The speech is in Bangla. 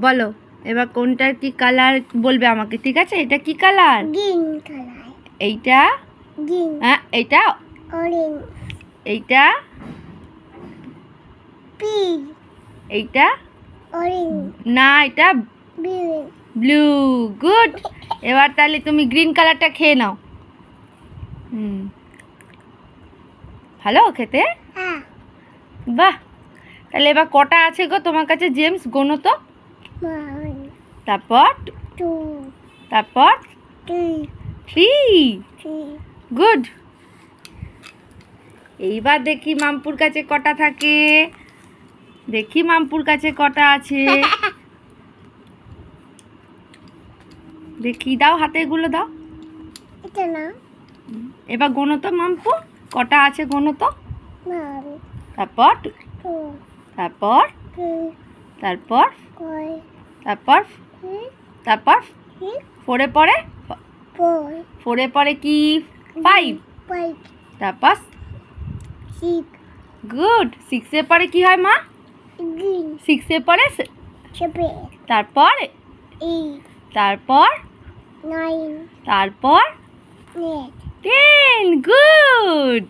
বলো এবার কোনটার কি কালার বলবে আমাকে, ঠিক আছে? এটা কি কালার? Green colour. এইটা গ্রিন। হ্যাঁ, এইটা অরেঞ্জ। এইটা পিঙ্ক। এইটা অরেঞ্জ। না, এটা ব্লু। ব্লু। গুড। এবার তাহলে তুমি গ্রিন কালারটা খেয়ে নাও। ভালো খেতে? হ্যাঁ। বাহ, তাহলে এবার কটা আছে গো তোমার কাছে জেমস, গোনো তো। 1 তারপর 2 তারপর 3 3। গুড। এইবার দেখি মামপুর কাছে কটা থাকে, দেখি মামপুর কাছে কটা আছে। দেখি, দাও হাতে এগুলো দাও। এটা না। এবার গোনো তো মামপু, কটা আছে গোনো তো। 1 তারপর 2 তারপর 3 তারপর 4 তারপর 3 তারপর 4 পরে 4 4 পরে কি? 5। 5 তারপর 6 গুড। 6 পরে কি হয় মা? গ্রিন। 6 পরে 7 তারপর 8 তারপর 9 তারপর 10 10। গুড।